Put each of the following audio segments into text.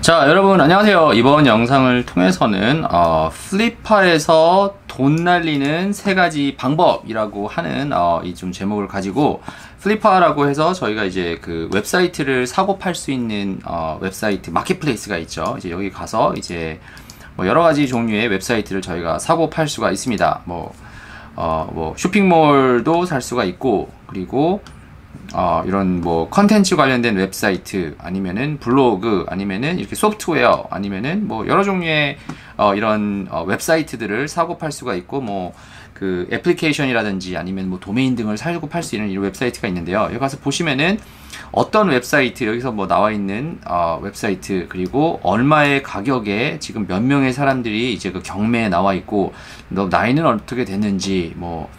자, 여러분 안녕하세요. 이번 영상을 통해서는 플리파에서 돈 날리는 3가지 방법이라고 하는 이 좀 제목을 가지고, 플리파라고 해서 저희가 이제 그 웹사이트를 사고 팔 수 있는 웹사이트 마켓플레이스가 있죠. 이제 여기 가서 이제 뭐 여러 가지 종류의 웹사이트를 저희가 사고 팔 수가 있습니다. 뭐 쇼핑몰도 살 수가 있고, 그리고 이런 뭐 컨텐츠 관련된 웹사이트, 아니면은 블로그, 아니면은 이렇게 소프트웨어, 아니면은 뭐 여러 종류의 이런 웹사이트들을 사고 팔 수가 있고, 뭐 그 애플리케이션이라든지 아니면 뭐 도메인 등을 사고 팔 수 있는 이런 웹사이트가 있는데요. 여기 가서 보시면은 어떤 웹사이트, 여기서 뭐 나와 있는 웹사이트, 그리고 얼마의 가격에 지금 몇 명의 사람들이 이제 그 경매에 나와 있고, 너 나이는 어떻게 됐는지, 뭐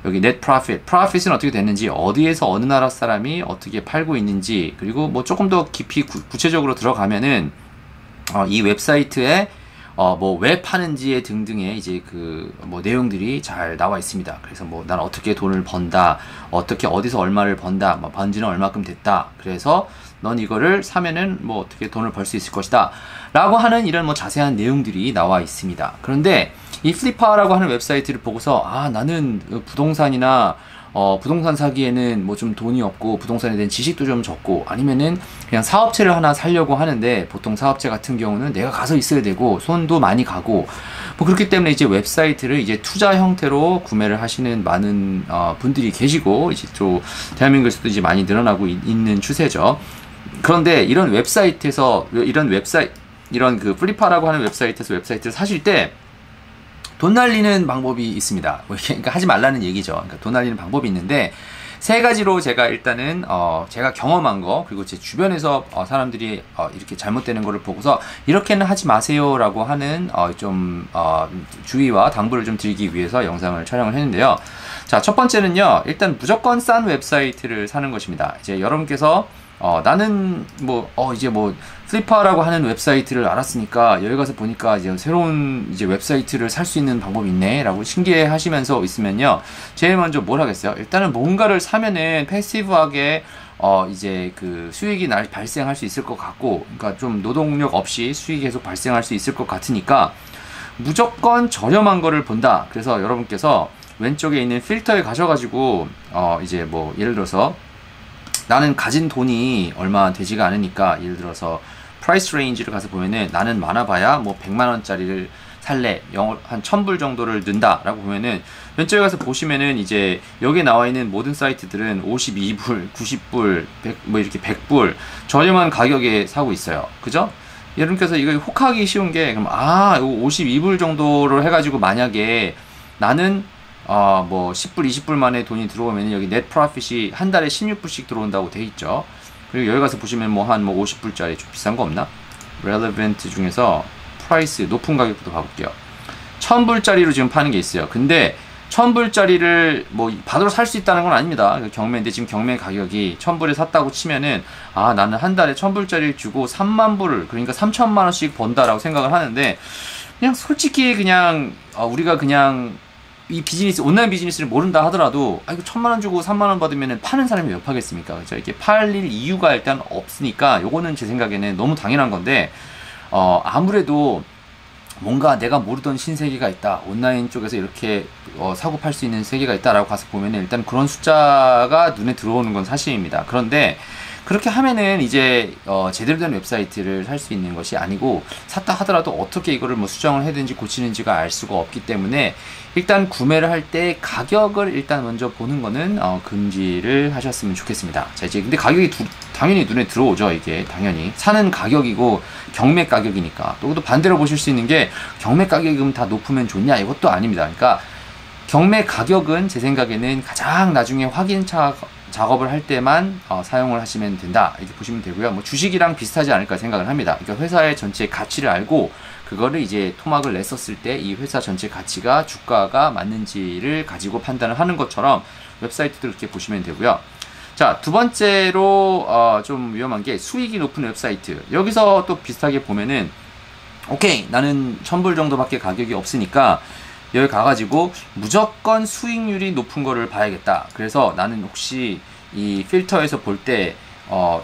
여기 net profit, profit은 어떻게 됐는지, 어디에서 어느 나라 사람이 어떻게 팔고 있는지, 그리고 뭐 조금 더 깊이 구체적으로 들어가면은 이 웹사이트에 뭐 왜 파는지에 등등의 이제 그 뭐 내용들이 잘 나와 있습니다. 그래서 뭐 난 어떻게 돈을 번다, 어떻게 어디서 얼마를 번다, 뭐 번지는 얼마큼 됐다, 그래서 넌 이거를 사면은 뭐 어떻게 돈을 벌 수 있을 것이다 라고 하는 이런 뭐 자세한 내용들이 나와 있습니다. 그런데 이 플리파라고 하는 웹사이트를 보고서 나는 부동산이나 부동산 사기에는 뭐 좀 돈이 없고, 부동산에 대한 지식도 좀 적고, 아니면은 그냥 사업체를 하나 살려고 하는데, 보통 사업체 같은 경우는 내가 가서 있어야 되고 손도 많이 가고, 뭐 그렇기 때문에 이제 웹사이트를 이제 투자 형태로 구매를 하시는 많은 분들이 계시고, 이제 또 대한민국에서도 이제 많이 늘어나고 있는 추세죠. 그런데 이런 웹사이트에서 이런 그 플리파라고 하는 웹사이트에서 웹사이트를 사실 때 돈 날리는 방법이 있습니다. 그러니까 하지 말라는 얘기죠. 그러니까 돈 날리는 방법이 있는데, 3가지로 제가 일단은 제가 경험한 거, 그리고 제 주변에서 사람들이 이렇게 잘못되는 거를 보고서 이렇게는 하지 마세요라고 하는 주의와 당부를 좀 드리기 위해서 영상을 촬영을 했는데요. 자, 첫 번째는요, 일단 무조건 싼 웹사이트를 사는 것입니다. 이제 여러분께서 나는 이제 플리파라고 하는 웹사이트를 알았으니까 여기 가서 보니까 이제 새로운 이제 웹사이트를 살 수 있는 방법이 있네 라고 신기해 하시면서 있으면요, 제일 먼저 뭘 하겠어요? 일단은 뭔가를 사면은 패시브하게 이제 그 수익이 발생할 수 있을 것 같고, 그러니까 좀 노동력 없이 수익이 계속 발생할 수 있을 것 같으니까 무조건 저렴한 거를 본다. 그래서 여러분께서 왼쪽에 있는 필터에 가셔가지고 이제 뭐 예를 들어서 나는 가진 돈이 얼마 되지가 않으니까, 예를 들어서 프라이스 레인지를 가서 보면은 나는 많아봐야 뭐 100만원짜리를 살래, 한 1000불 정도를 든다 라고 보면은, 왼쪽에 가서 보시면은 이제 여기에 나와 있는 모든 사이트들은 52불, 90불, 100, 뭐 이렇게 100불 저렴한 가격에 사고 있어요. 그죠? 여러분께서 이거 혹하기 쉬운 게, 그럼 이거 52불 정도로 해가지고 만약에 나는 뭐 10불, 20불 만에 돈이 들어오면 여기 net profit이 한 달에 16불씩 들어온다고 돼 있죠. 그리고 여기 가서 보시면 뭐 한 50불짜리 좀 비싼 거 없나? relevant 중에서 price 높은 가격부터 봐볼게요. 1000불짜리로 지금 파는 게 있어요. 근데 1000불짜리를 뭐 바로 살 수 있다는 건 아닙니다. 경매인데 지금 경매 가격이 1000불에 샀다고 치면은 나는 한 달에 1000불짜리 주고 3만 불을, 그러니까 3천만 원씩 번다라고 생각을 하는데, 그냥 솔직히 그냥 우리가 그냥 이 비즈니스, 온라인 비즈니스를 모른다 하더라도 이거 1000만원 주고 3만원 받으면 파는 사람이 몇 하겠습니까? 그렇죠? 이렇게 팔릴 이유가 일단 없으니까, 요거는 제 생각에는 너무 당연한 건데, 아무래도 뭔가 내가 모르던 신세계가 있다, 온라인 쪽에서 이렇게 사고 팔 수 있는 세계가 있다라고 가서 보면 일단 그런 숫자가 눈에 들어오는 건 사실입니다. 그런데 그렇게 하면은 이제 제대로 된 웹사이트를 살 수 있는 것이 아니고, 샀다 하더라도 어떻게 이거를 뭐 수정을 해야 되는지 고치는지가 알 수가 없기 때문에, 일단 구매를 할 때 가격을 일단 먼저 보는 거는 금지를 하셨으면 좋겠습니다. 자, 이제 근데 가격이 당연히 눈에 들어오죠. 이게 당연히 사는 가격이고 경매 가격이니까. 또 반대로 보실 수 있는 게, 경매 가격이 그럼 다 높으면 좋냐? 이것도 아닙니다. 그러니까 경매 가격은 제 생각에는 가장 나중에 확인 작업을 할 때만 사용을 하시면 된다, 이렇게 보시면 되고요. 뭐 주식이랑 비슷하지 않을까 생각을 합니다. 그러니까 회사의 전체 가치를 알고 그거를 이제 토막을 냈었을 때 이 회사 전체 가치가 주가가 맞는지를 가지고 판단을 하는 것처럼 웹사이트도 이렇게 보시면 되고요. 자, 두 번째로 좀 위험한 게 수익이 높은 웹사이트. 여기서 또 비슷하게 보면은, 오케이, 나는 1000불 정도밖에 가격이 없으니까 여기 가가지고 무조건 수익률이 높은 거를 봐야겠다. 그래서 나는 혹시 이 필터에서 볼 때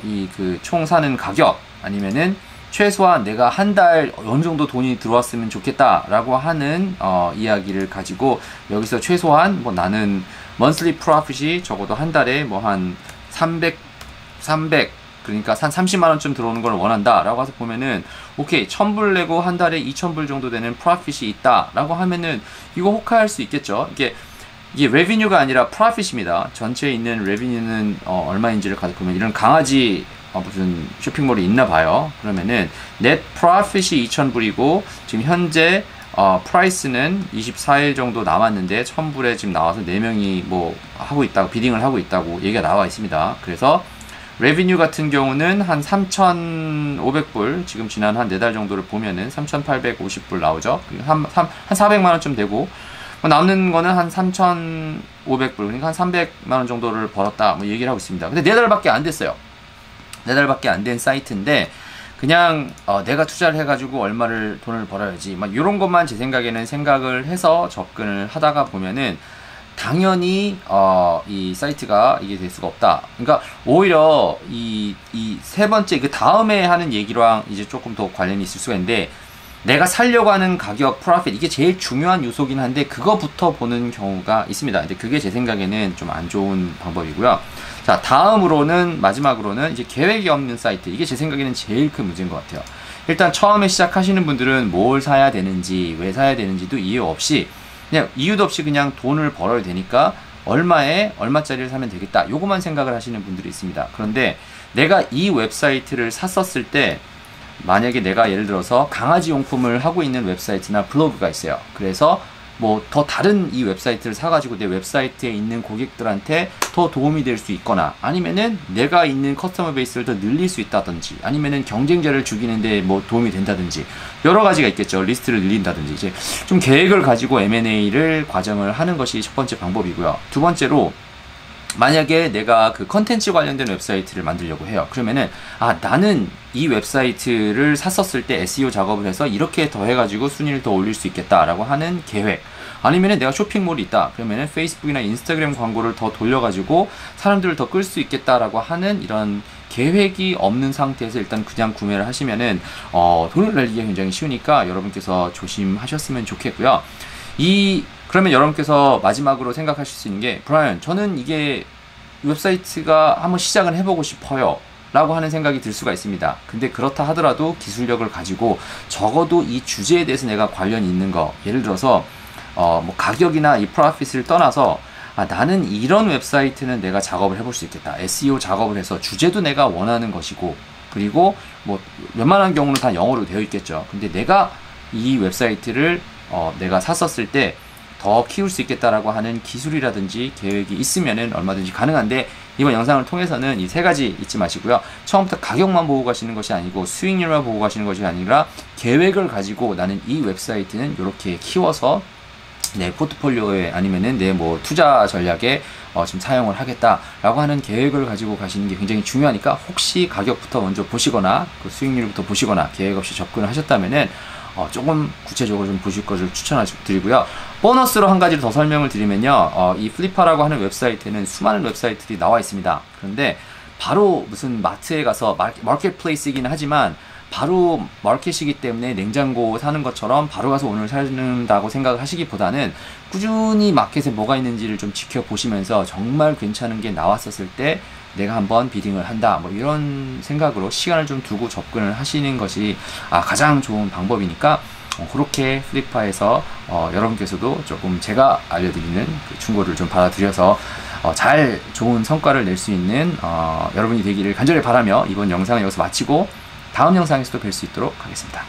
이 그 총 사는 가격, 아니면은 최소한 내가 한 달 어느 정도 돈이 들어왔으면 좋겠다라고 하는 이야기를 가지고 여기서 최소한 뭐 나는 monthly profit이 적어도 한 달에 뭐 한 300 그러니까 한 30만원쯤 들어오는 걸 원한다 라고 해서 보면은 오케이 1000불 내고 한 달에 2000불 정도 되는 프로핏이 있다 라고 하면은 이거 호카할 수 있겠죠. 이게 레비뉴가 아니라 프로핏입니다. 전체에 있는 레비뉴는 얼마인지를 가지고 보면 이런 강아지 무슨 쇼핑몰이 있나 봐요. 그러면은 넷 프로핏이 2000불이고 지금 현재 프라이스는 24일 정도 남았는데 1000불에 지금 나와서 4명이 뭐 하고 있다고 비딩을 하고 있다고 얘기가 나와 있습니다. 그래서 레비뉴 같은 경우는 한 3,500불, 지금 지난 한 4달 정도를 보면은 3,850불 나오죠. 한 400만원쯤 되고, 남는 거는 한 3,500불, 그러니까 한 300만원 정도를 벌었다, 뭐 얘기를 하고 있습니다. 근데 4달밖에 안 됐어요. 4달밖에 안 된 사이트인데, 그냥, 내가 투자를 해가지고 얼마를 돈을 벌어야지, 막 이런 것만 제 생각에는 생각을 해서 접근을 하다가 보면은, 당연히 이 사이트가 이게 될 수가 없다. 그러니까 오히려 이 세 번째 그 다음에 하는 얘기랑 이제 조금 더 관련이 있을 수가 있는데, 내가 살려고 하는 가격 프로핏 이게 제일 중요한 요소긴 한데 그거부터 보는 경우가 있습니다. 근데 그게 제 생각에는 좀 안 좋은 방법이고요. 자, 다음으로는 마지막으로는 이제 계획이 없는 사이트, 이게 제 생각에는 제일 큰 문제인 것 같아요. 일단 처음에 시작하시는 분들은 뭘 사야 되는지 왜 사야 되는지도 이해 없이 그냥 이유도 없이 그냥 돈을 벌어야 되니까 얼마짜리를 사면 되겠다, 요것만 생각을 하시는 분들이 있습니다. 그런데 내가 이 웹사이트를 샀었을 때 만약에 내가 예를 들어서 강아지 용품을 하고 있는 웨브사이트나 블로그가 있어요. 그래서 뭐 더 다른 이 웹사이트를 사가지고 내 웹사이트에 있는 고객들한테 더 도움이 될 수 있거나, 아니면은 내가 있는 커스터머 베이스를 더 늘릴 수 있다든지, 아니면은 경쟁자를 죽이는데 뭐 도움이 된다든지, 여러 가지가 있겠죠. 리스트를 늘린다든지, 이제 좀 계획을 가지고 M&A를 과정을 하는 것이 첫 번째 방법이고요. 두 번째로, 만약에 내가 그 컨텐츠 관련된 웹사이트를 만들려고 해요. 그러면은 나는 이 웹사이트를 샀었을 때 SEO 작업을 해서 이렇게 더 해가지고 순위를 더 올릴 수 있겠다라고 하는 계획, 아니면은 내가 쇼핑몰이 있다 그러면은 페이스북이나 인스타그램 광고를 더 돌려가지고 사람들을 더 끌 수 있겠다라고 하는 이런 계획이 없는 상태에서 일단 그냥 구매를 하시면은 돈을 날리기가 굉장히 쉬우니까 여러분께서 조심하셨으면 좋겠고요. 그러면 여러분께서 마지막으로 생각하실 수 있는 게, 브라이언, 저는 이게 웹사이트가 한번 시작을 해보고 싶어요 라고 하는 생각이 들 수가 있습니다. 근데 그렇다 하더라도 기술력을 가지고 적어도 이 주제에 대해서 내가 관련이 있는 거, 예를 들어서 뭐 가격이나 이 프로핏을 떠나서 나는 이런 웹사이트는 내가 작업을 해볼 수 있겠다, SEO 작업을 해서 주제도 내가 원하는 것이고, 그리고 뭐 웬만한 경우는 다 영어로 되어 있겠죠. 근데 내가 이 웹사이트를 내가 샀었을 때 더 키울 수 있겠다라고 하는 기술이라든지 계획이 있으면은 얼마든지 가능한데, 이번 영상을 통해서는 이 세 가지 잊지 마시고요. 처음부터 가격만 보고 가시는 것이 아니고 수익률만 보고 가시는 것이 아니라 계획을 가지고 나는 이 웹사이트는 이렇게 키워서 내 포트폴리오에 아니면은 내 뭐 투자 전략에 좀 사용을 하겠다라고 하는 계획을 가지고 가시는 게 굉장히 중요하니까, 혹시 가격부터 먼저 보시거나 그 수익률부터 보시거나 계획 없이 접근을 하셨다면은 조금 구체적으로 좀 보실 것을 추천드리고요. 보너스로 한 가지를 더 설명을 드리면요. 이 플리파라고 하는 웹사이트에는 수많은 웹사이트들이 나와 있습니다. 그런데 바로 무슨 마트에 가서 마켓플레이스이긴 하지만 바로 마켓이기 때문에 냉장고 사는 것처럼 바로 가서 오늘 사는다고 생각을 하시기보다는 꾸준히 마켓에 뭐가 있는지를 좀 지켜보시면서 정말 괜찮은 게 나왔었을 때 내가 한번 비딩을 한다, 뭐 이런 생각으로 시간을 좀 두고 접근을 하시는 것이 가장 좋은 방법이니까, 그렇게 플리파에서 여러분께서도 조금 제가 알려드리는 그 충고를 좀 받아들여서 잘 좋은 성과를 낼 수 있는 여러분이 되기를 간절히 바라며 이번 영상은 여기서 마치고 다음 영상에서도 뵐 수 있도록 하겠습니다.